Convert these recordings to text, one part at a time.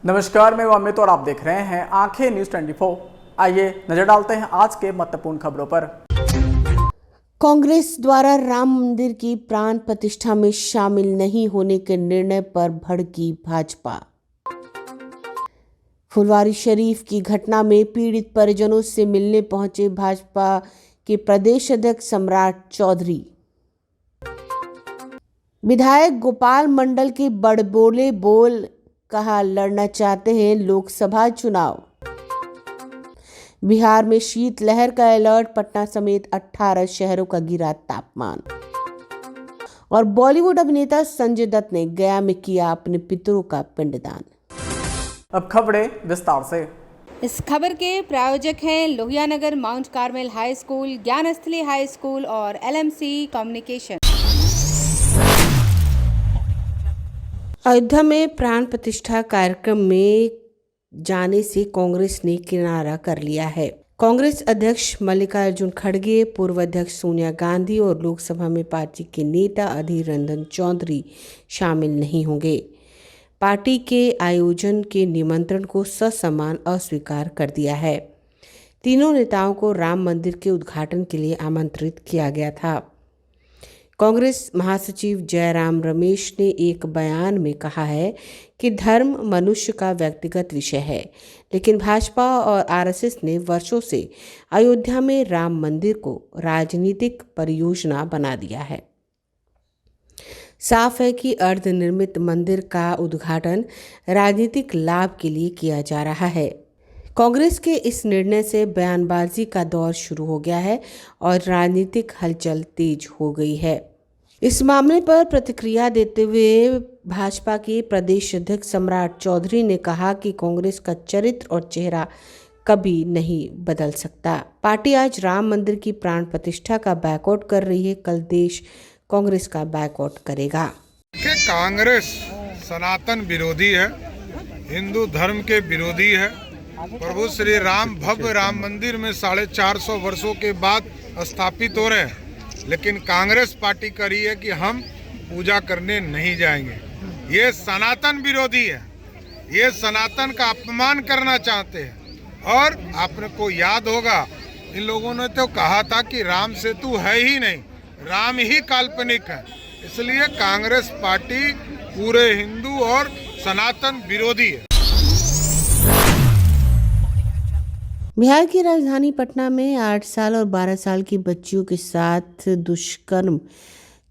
नमस्कार, मैं अमित और आप देख रहे हैं आंखें न्यूज 24। आइए नजर डालते हैं आज के महत्वपूर्ण खबरों पर। कांग्रेस द्वारा राम मंदिर की प्राण प्रतिष्ठा में शामिल नहीं होने के निर्णय पर भड़की भाजपा। फुलवारी शरीफ की घटना में पीड़ित परिजनों से मिलने पहुंचे भाजपा के प्रदेश अध्यक्ष सम्राट चौधरी। विधायक गोपाल मंडल के बड़बोले बोल, कहा लड़ना चाहते हैं लोकसभा चुनाव। बिहार में शीतलहर का अलर्ट, पटना समेत 18 शहरों का गिरा तापमान। और बॉलीवुड अभिनेता संजय दत्त ने गया में किया अपने पितरों का पिंडदान। अब खबरें विस्तार से। इस खबर के प्रायोजक हैं Lohianagar mount Carmel high school, Gyansthali high school और LMC कम्युनिकेशन। अयोध्या में प्राण प्रतिष्ठा कार्यक्रम में जाने से कांग्रेस ने किनारा कर लिया है। कांग्रेस अध्यक्ष मल्लिकार्जुन खड़गे, पूर्व अध्यक्ष सोनिया गांधी और लोकसभा में पार्टी के नेता अधीर रंजन चौधरी शामिल नहीं होंगे। पार्टी के आयोजन के निमंत्रण को ससम्मान अस्वीकार कर दिया है। तीनों नेताओं को राम मंदिर के उद्घाटन के लिए आमंत्रित किया गया था। कांग्रेस महासचिव जयराम रमेश ने एक बयान में कहा है कि धर्म मनुष्य का व्यक्तिगत विषय है, लेकिन भाजपा और RSS ने वर्षों से अयोध्या में राम मंदिर को राजनीतिक परियोजना बना दिया है। साफ है कि अर्धनिर्मित मंदिर का उद्घाटन राजनीतिक लाभ के लिए किया जा रहा है। कांग्रेस के इस निर्णय से बयानबाजी का दौर शुरू हो गया है और राजनीतिक हलचल तेज हो गई है। इस मामले पर प्रतिक्रिया देते हुए भाजपा के प्रदेश अध्यक्ष सम्राट चौधरी ने कहा कि कांग्रेस का चरित्र और चेहरा कभी नहीं बदल सकता। पार्टी आज राम मंदिर की प्राण प्रतिष्ठा का बैकआउट कर रही है, कल देश कांग्रेस का बैकआउट करेगा। कांग्रेस सनातन विरोधी है, हिंदू धर्म के विरोधी है। प्रभु श्री राम भव्य राम मंदिर में 450 वर्षों के बाद स्थापित हो रहे हैं, लेकिन कांग्रेस पार्टी कर रही है कि हम पूजा करने नहीं जाएंगे। ये सनातन विरोधी है, ये सनातन का अपमान करना चाहते हैं। और आपको याद होगा, इन लोगों ने तो कहा था कि राम सेतु है ही नहीं, राम ही काल्पनिक है। इसलिए कांग्रेस पार्टी पूरे हिंदू और सनातन विरोधी है। बिहार की राजधानी पटना में 8 साल और 12 साल की बच्चियों के साथ दुष्कर्म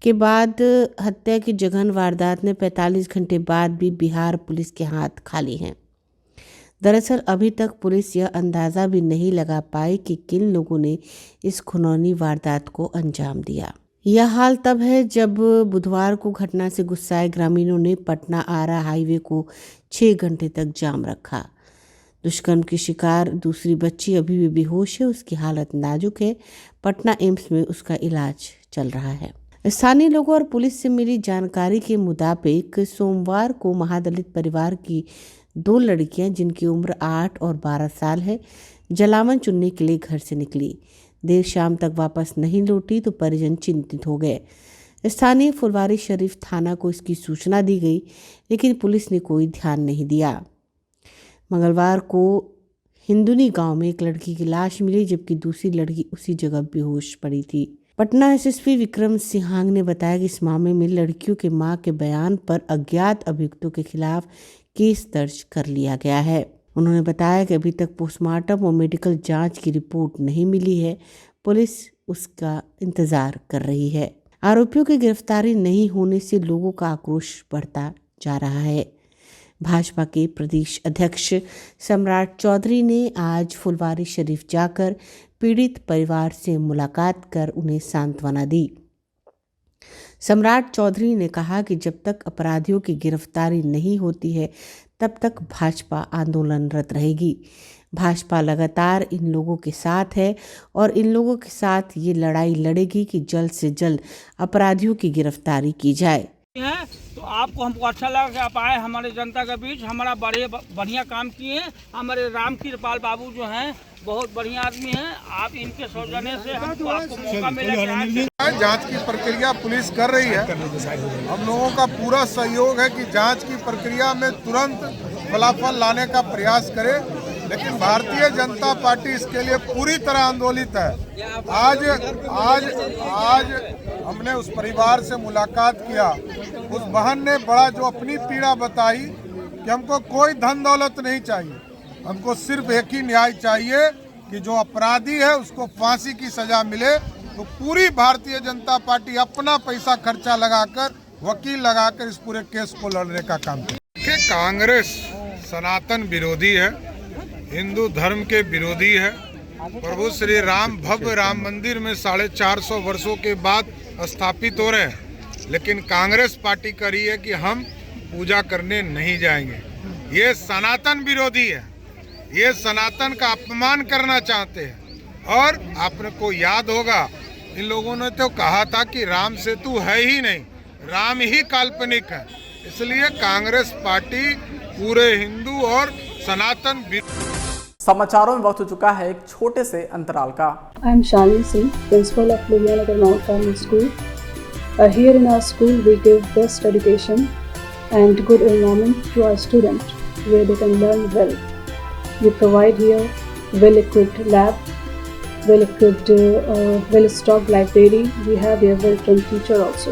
के बाद हत्या की जघन्य वारदात में 45 घंटे बाद भी बिहार पुलिस के हाथ खाली हैं। दरअसल अभी तक पुलिस यह अंदाज़ा भी नहीं लगा पाई कि किन लोगों ने इस घिनौनी वारदात को अंजाम दिया। यह हाल तब है जब बुधवार को घटना से गुस्साए ग्रामीणों ने पटना आरा हाईवे को 6 घंटे तक जाम रखा। दुष्कर्म की शिकार दूसरी बच्ची अभी भी बेहोश है, उसकी हालत नाजुक है। पटना एम्स में उसका इलाज चल रहा है। स्थानीय लोगों और पुलिस से मिली जानकारी के मुताबिक सोमवार को महादलित परिवार की 2 लड़कियां, जिनकी उम्र 8 और 12 साल है, जलावन चुनने के लिए घर से निकली। देर शाम तक वापस नहीं लौटी तो परिजन चिंतित हो गए। स्थानीय फुलवारी शरीफ थाना को इसकी सूचना दी गई, लेकिन पुलिस ने कोई ध्यान नहीं दिया। मंगलवार को हिंदुनी गांव में एक लड़की की लाश मिली, जबकि दूसरी लड़की उसी जगह बेहोश पड़ी थी। पटना SSP विक्रम सिंहांग ने बताया कि इस मामले में लड़कियों के मां के बयान पर अज्ञात अभियुक्तों के खिलाफ केस दर्ज कर लिया गया है। उन्होंने बताया कि अभी तक पोस्टमार्टम और मेडिकल जांच की रिपोर्ट नहीं मिली है। पुलिस उसका इंतजार कर रही है। आरोपियों की गिरफ्तारी नहीं होने से लोगों का आक्रोश बढ़ता जा रहा है। भाजपा के प्रदेश अध्यक्ष सम्राट चौधरी ने आज फुलवारी शरीफ जाकर पीड़ित परिवार से मुलाकात कर उन्हें सांत्वना दी। सम्राट चौधरी ने कहा कि जब तक अपराधियों की गिरफ्तारी नहीं होती है, तब तक भाजपा आंदोलनरत रहेगी। भाजपा लगातार इन लोगों के साथ है और इन लोगों के साथ ये लड़ाई लड़ेगी कि जल्द से जल्द अपराधियों की गिरफ्तारी की जाए। हैं तो आपको हमको अच्छा लगा कि आप आए हमारे जनता के बीच, हमारा बढ़िया काम किए। हमारे राम कृपाल बाबू जो हैं बहुत बढ़िया आदमी हैं। आप इनके सौजन्य से हमको आपको मौका मिला। जांच की प्रक्रिया पुलिस कर रही है। हम लोगों का पूरा सहयोग है कि जांच की प्रक्रिया में तुरंत फलाफल लाने का प्रयास करे, लेकिन भारतीय जनता पार्टी इसके लिए पूरी तरह आंदोलित है। आज हमने उस परिवार से मुलाकात किया, उस बहन ने बड़ा जो अपनी पीड़ा बताई कि हमको कोई धन दौलत नहीं चाहिए, हमको सिर्फ एक ही न्याय चाहिए कि जो अपराधी है उसको फांसी की सजा मिले। तो पूरी भारतीय जनता पार्टी अपना पैसा खर्चा लगाकर, वकील लगाकर इस पूरे केस को लड़ने का काम करे। कांग्रेस सनातन विरोधी है, हिंदू धर्म के विरोधी है। प्रभु श्री राम भव्य राम मंदिर में 450 वर्षों के बाद स्थापित हो रहे हैं, लेकिन कांग्रेस पार्टी कर रही है कि हम पूजा करने नहीं जाएंगे। ये सनातन विरोधी है, ये सनातन का अपमान करना चाहते हैं। और आपने को याद होगा, इन लोगों ने तो कहा था कि राम सेतु है ही नहीं, राम ही काल्पनिक है। इसलिए कांग्रेस पार्टी पूरे हिंदू और सनातन समाचारों में वक्त हो चुका है एक छोटे से अंतराल का। I am Shalini Singh, principal of Lohiyanagar Mount Carmel School. Here in our school, we give best education and good environment to our students, where they can learn well. We provide here well-equipped lab, well-equipped, well-stocked library. We have here well-trained teacher also.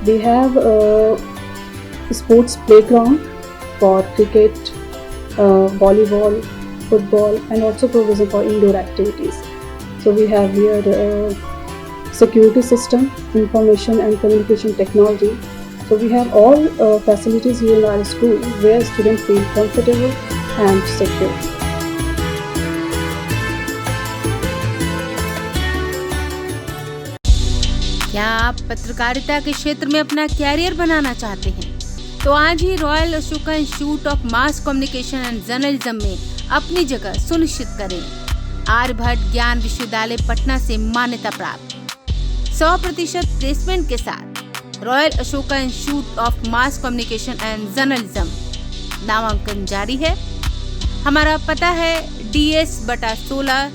We have a sports playground for cricket, volleyball, football, and also provision for indoor activities. So we have here security system, information and communication technology. So we have all facilities here in our school where students feel comfortable and secure. क्या आप पत्रकारिता के क्षेत्र में अपना career बनाना चाहते हैं? तो आज ही royal Ashoka institute of mass communication and journalism में अपनी जगह सुनिश्चित करें। आर्यभट्ट ज्ञान विश्वविद्यालय पटना से मान्यता प्राप्त 100% प्लेसमेंट के साथ royal Ashoka institute of mass communication and journalism नामांकन जारी है। हमारा पता है DS/16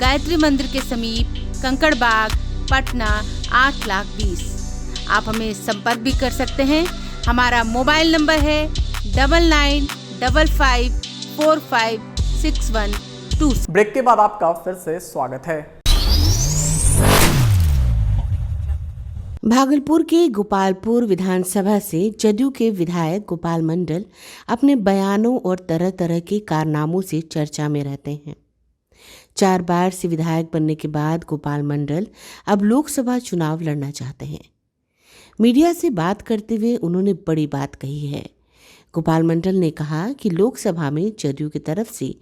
गायत्री मंदिर के समीप, कंकड़ बाग, पटना 8,20,000। आप हमें संपर्क भी कर सकते हैं। हमारा मोबाइल नंबर है 9955456126। ब्रेक के बाद आपका फिर से स्वागत है। भागलपुर के गोपालपुर विधानसभा से जदयू के विधायक गोपाल मंडल अपने बयानों और तरह तरह के कारनामों से चर्चा में रहते हैं। 4 बार से विधायक बनने के बाद गोपाल मंडल अब लोकसभा चुनाव लड़ना चाहते हैं। मीडिया से बात करते हुए उन्होंने बड़ी बात कही है। गोपाल मंडल ने कहा कि लोकसभा में जदयू की तरफ से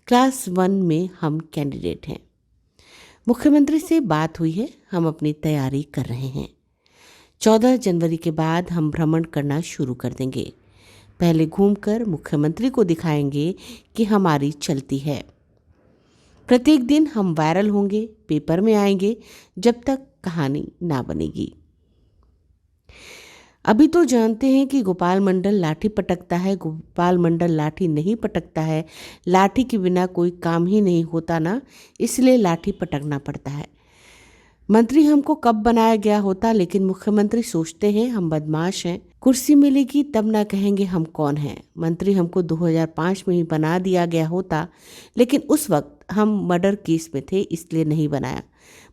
क्लास 1 में हम कैंडिडेट हैं। मुख्यमंत्री से बात हुई है, हम अपनी तैयारी कर रहे हैं। 14 जनवरी के बाद हम भ्रमण करना शुरू कर देंगे। पहले घूमकर मुख्यमंत्री को दिखाएंगे कि हमारी चलती है। प्रत्येक दिन हम वायरल होंगे, पेपर में आएंगे, जब तक कहानी ना बनेगी। अभी तो जानते हैं कि गोपाल मंडल लाठी पटकता है। गोपाल मंडल लाठी नहीं पटकता है। लाठी के बिना कोई काम ही नहीं होता ना, इसलिए लाठी पटकना पड़ता है। मंत्री हमको कब बनाया गया होता, लेकिन मुख्यमंत्री सोचते हैं हम बदमाश हैं, कुर्सी मिलेगी तब ना कहेंगे हम कौन हैं। मंत्री हमको 2005 में ही बना दिया गया होता, लेकिन उस वक्त हम मर्डर केस में थे, इसलिए नहीं बनाया।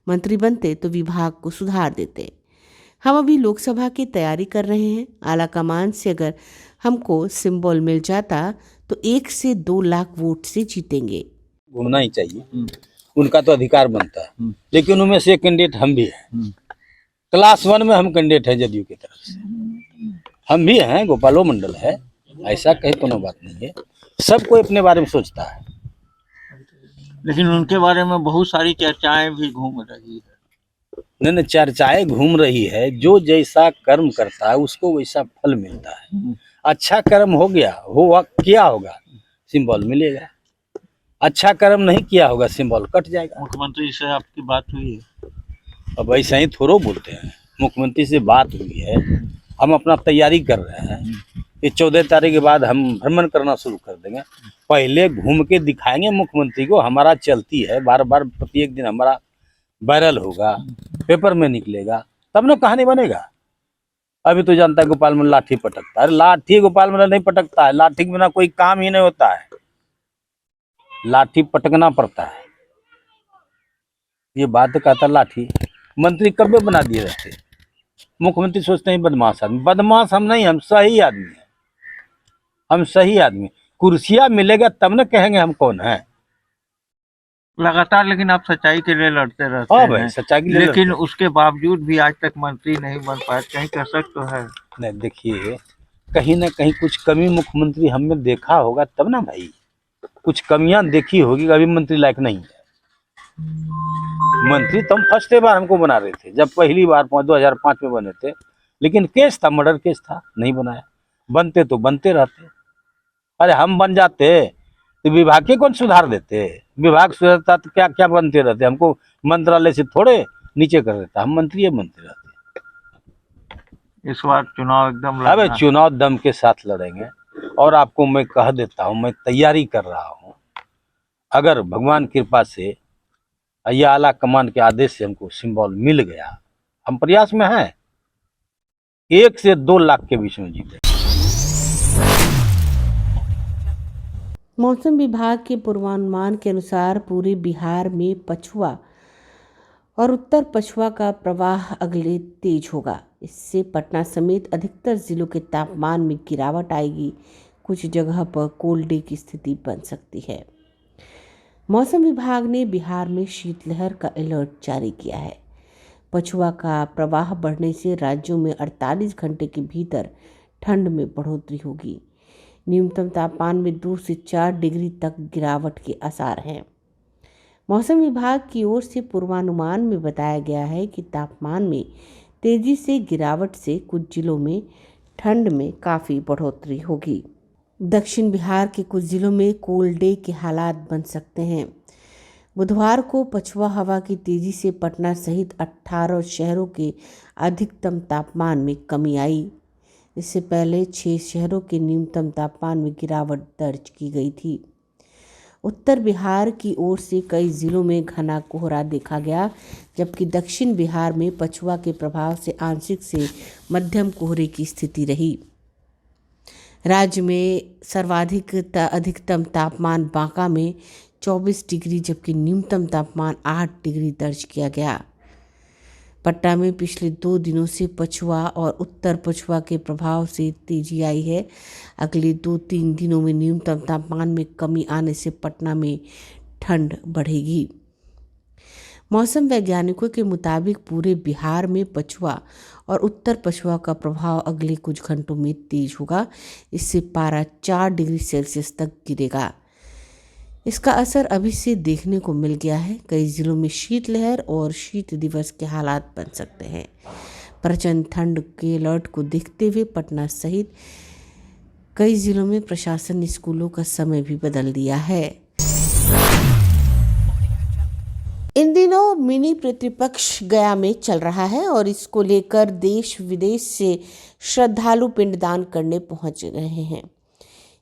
मंत्री बनते तो विभाग को सुधार देते। हम अभी लोकसभा की तैयारी कर रहे हैं। आला कमान से अगर हमको सिंबल मिल जाता तो 1 से 2 लाख वोट से जीतेंगे। घूमना ही चाहिए, उनका तो अधिकार बनता है, लेकिन उनमें से कैंडिडेट हम भी हैं। क्लास 1 में हम कैंडिडेट हैं जदयू की तरफ से, हम भी हैं, गोपालो मंडल है, ऐसा कहीं कोनो बात नहीं है। सब कोई अपने बारे में सोचता है, लेकिन उनके बारे में बहुत सारी चर्चाएं भी घूम रही है। नहीं, चर्चाएं घूम रही है। जो जैसा कर्म करता है उसको वैसा फल मिलता है। अच्छा कर्म हो गया, किया होगा, सिंबल मिलेगा। अच्छा कर्म नहीं किया होगा, सिंबल कट जाएगा। मुख्यमंत्री से आपकी बात हुई है? अब ऐसा ही थोड़ा बोलते हैं। मुख्यमंत्री से बात हुई है, हम अपना तैयारी कर रहे हैं। ये 14 तारीख के बाद हम भ्रमण करना शुरू कर देंगे। पहले घूम के दिखाएंगे मुख्यमंत्री को हमारा चलती है, बार बार प्रत्येक दिन हमारा वायरल होगा, पेपर में निकलेगा, तब ना कहानी बनेगा। अभी तो जानता है गोपाल मंडल लाठी पटकता है। अरे लाठी गोपाल मंडल नहीं पटकता है, लाठी के बिना कोई काम ही नहीं होता है, लाठी पटकना पड़ता है। ये बात कहता लाठी मंत्री कब बना दिए रहते। मुख्यमंत्री सोचते हैं बदमाश आदमी, बदमाश हम नहीं, हम सही आदमी हैं, हम सही आदमी। कुर्सियां मिलेगा तब न कहेंगे हम कौन है। लगातार लेकिन आप सच्चाई के लिए लड़ते रहते हाँ हैं। भाई, सच्चाई के लिए लेकिन लड़ते उसके बावजूद भी आज तक मंत्री नहीं बन पाए, कहीं कसक तो है। नहीं, देखिए कहीं ना कहीं कुछ कमी मुख्यमंत्री हमने देखा होगा तब ना भाई, कुछ कमियां देखी होगी, अभी मंत्री लायक नहीं है। मंत्री तो हम फर्स्ट बार हमको बना रहे थे, जब पहली बार 2005 में बने थे, लेकिन केस था, मर्डर केस था, नहीं बनाया। बनते तो बनते रहते। अरे हम बन जाते तो विभाग के कौन सुधार देते, विभाग सुधारता तो क्या क्या बनते रहते, हमको मंत्रालय से थोड़े नीचे कर देता, हम मंत्री बनते रहते। इस बार चुनाव एकदम अब लड़ना है। चुनाव दम के साथ लड़ेंगे, और आपको मैं कह देता हूँ, मैं तैयारी कर रहा हूँ। अगर भगवान कृपा से या आला कमान के आदेश से हमको सिंबल मिल गया, हम प्रयास में हैं 1 से 2 लाख के बीच में जीते। मौसम विभाग के पूर्वानुमान के अनुसार पूरे बिहार में पछुआ और उत्तर पछुआ का प्रवाह अगले तेज होगा। इससे पटना समेत अधिकतर जिलों के तापमान में गिरावट आएगी। कुछ जगह पर कोल्ड डे की स्थिति बन सकती है। मौसम विभाग ने बिहार में शीतलहर का अलर्ट जारी किया है। पछुआ का प्रवाह बढ़ने से राज्यों में 48 घंटे के भीतर ठंड में बढ़ोतरी होगी। न्यूनतम तापमान में 2 से 4 डिग्री तक गिरावट के आसार हैं। मौसम विभाग की ओर से पूर्वानुमान में बताया गया है कि तापमान में तेजी से गिरावट से कुछ जिलों में ठंड में काफ़ी बढ़ोतरी होगी। दक्षिण बिहार के कुछ जिलों में कोल्ड डे के हालात बन सकते हैं। बुधवार को पछुआ हवा की तेजी से पटना सहित 18 शहरों के अधिकतम तापमान में कमी आई। इससे पहले 6 शहरों के न्यूनतम तापमान में गिरावट दर्ज की गई थी। उत्तर बिहार की ओर से कई जिलों में घना कोहरा देखा गया, जबकि दक्षिण बिहार में पछुआ के प्रभाव से आंशिक से मध्यम कोहरे की स्थिति रही। राज्य में सर्वाधिक अधिकतम तापमान बांका में 24 डिग्री जबकि न्यूनतम तापमान 8 डिग्री दर्ज किया गया। पटना में पिछले 2 दिनों से पछुआ और उत्तर पछुआ के प्रभाव से तेजी आई है। अगले 2-3 दिनों में न्यूनतम तापमान में कमी आने से पटना में ठंड बढ़ेगी। मौसम वैज्ञानिकों के मुताबिक पूरे बिहार में पछुआ और उत्तर पछुआ का प्रभाव अगले कुछ घंटों में तेज होगा। इससे पारा 4 डिग्री सेल्सियस तक गिरेगा। इसका असर अभी से देखने को मिल गया है। कई जिलों में शीतलहर और शीत दिवस के हालात बन सकते हैं। प्रचंड ठंड के अलर्ट को देखते हुए पटना सहित कई जिलों में प्रशासन ने स्कूलों का समय भी बदल दिया है। इन दिनों मिनी पितृपक्ष गया में चल रहा है और इसको लेकर देश विदेश से श्रद्धालु पिंडदान करने पहुंच रहे हैं।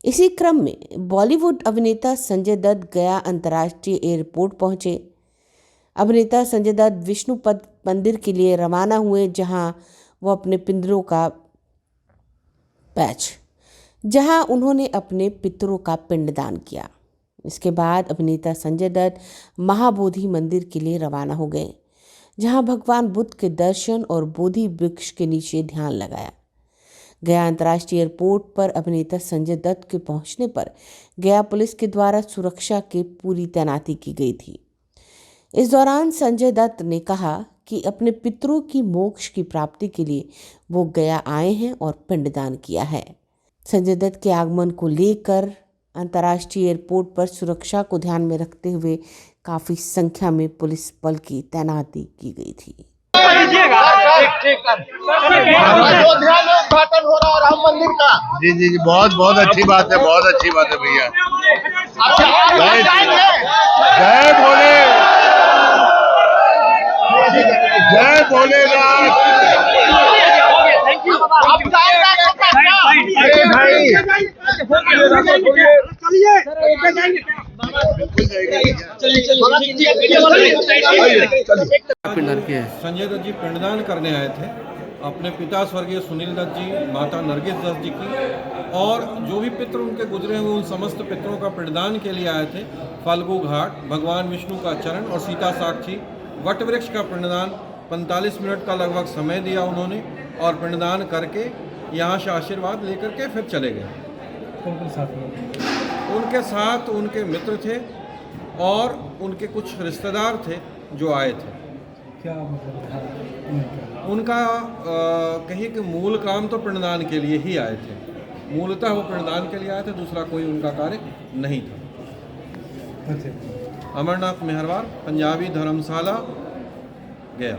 इसी क्रम में बॉलीवुड अभिनेता संजय दत्त गया अंतर्राष्ट्रीय एयरपोर्ट पहुंचे। अभिनेता संजय दत्त विष्णुपद मंदिर के लिए रवाना हुए, जहां वो अपने पितरों का जहां उन्होंने अपने पितरों का पिंडदान किया। इसके बाद अभिनेता संजय दत्त महाबोधि मंदिर के लिए रवाना हो गए, जहां भगवान बुद्ध के दर्शन और बोधि वृक्ष के नीचे ध्यान लगाया। गया अंतर्राष्ट्रीय एयरपोर्ट पर अभिनेता संजय दत्त के पहुंचने पर गया पुलिस के द्वारा सुरक्षा की पूरी तैनाती की गई थी। इस दौरान संजय दत्त ने कहा कि अपने पितरों की मोक्ष की प्राप्ति के लिए वो गया आए हैं और पिंडदान किया है। संजय दत्त के आगमन को लेकर अंतर्राष्ट्रीय एयरपोर्ट पर सुरक्षा को ध्यान में रखते हुए काफी संख्या में पुलिस बल की तैनाती की गई थी। उद्घाटन हो रहा है राम मंदिर का। जी जी जी, बहुत बहुत अच्छी बात है, बहुत अच्छी बात है भैया। जय भोले, जय भोलेनाथ। संजय दत्त जी पिंडदान करने आए थे अपने पिता स्वर्गीय सुनील दत्त जी, माता नरगिस दत्त जी की, और जो भी पितृ उनके गुजरे हुए उन समस्त पितरों का पिंडदान के लिए आए थे। फाल्गु घाट, भगवान विष्णु का चरण और सीता साक्षी वट वृक्ष का पिंडदान 45 मिनट का लगभग समय दिया उन्होंने, और पिंडदान करके यहाँ से आशीर्वाद लेकर के फिर चले गए। उनके साथ उनके मित्र थे और उनके कुछ रिश्तेदार थे जो आए थे। क्या मतलब उनका कहिए कि मूल काम तो पिंडदान के लिए ही आए थे, मूलतः वो पिंडदान के लिए आए थे, दूसरा कोई उनका कार्य नहीं था। अमरनाथ मेहरवार, पंजाबी धर्मशाला, गया।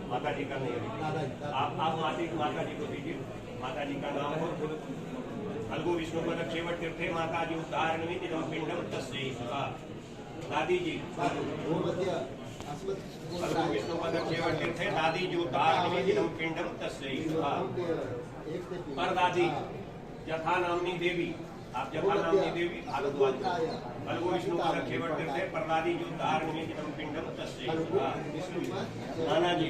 माता जी का नहीं, आप माता जी को दीजिए। माता जी का नाम हो फल्गु विष्णु पद क्षेवट तीर्थे माता जी उदाहरण पिंडम तस्यै सुखा। दादी जी फल्गु विष्णु पद क्षेवट तीर्थे दादी जी उदाहरण पिंडम तस्यै सुखा। पर दादी यथा नामनी देवी, आप जथा नामनी देवी भारद्वाज, फल्गु विष्णु पद क्षेवट तीर्थे पर दादी जी उदाहरण पिंडम तस्यै सुखा। नाना जी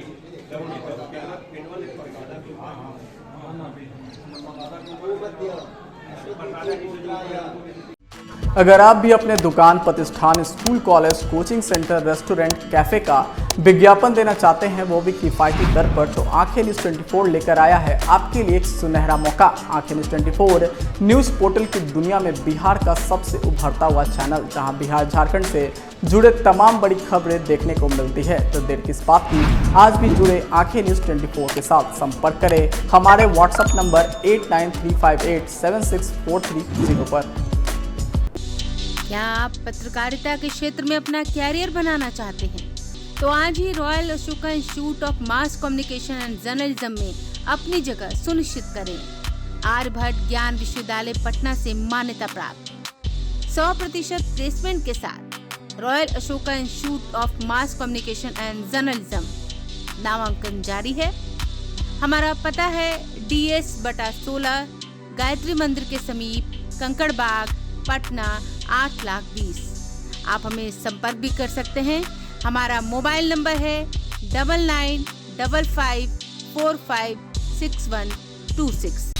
अगर आप भी अपने दुकान, प्रतिष्ठान, school, college, coaching centre, restaurant, cafe का विज्ञापन देना चाहते हैं, वो भी किफायती दर पर, तो आंखें न्यूज़ 24 लेकर आया है आपके लिए एक सुनहरा मौका। आंखें न्यूज़ 24 न्यूज़ पोर्टल की दुनिया में बिहार का सबसे उभरता हुआ चैनल, जहां बिहार झारखंड से जुड़े तमाम बड़ी खबरें देखने को मिलती है। तो देर किस बात की, आज भी जुड़े आंखें न्यूज़ 24 के साथ। संपर्क करें हमारे व्हाट्सएप नंबर 8935876430 पर। क्या आप पत्रकारिता के क्षेत्र में अपना कैरियर बनाना चाहते हैं? तो आज ही royal Ashoka institute of mass communication and journalism में अपनी जगह सुनिश्चित करें। आर्यभट्ट ज्ञान विश्वविद्यालय पटना से मान्यता प्राप्त 100% प्लेसमेंट के साथ royal Ashoka institute of mass communication and journalism नामांकन जारी है। हमारा पता है DS/16 गायत्री मंदिर के समीप, कंकड़ बाग, पटना 8,20,000। आप हमें संपर्क भी कर सकते हैं। हमारा मोबाइल नंबर है 9955456126।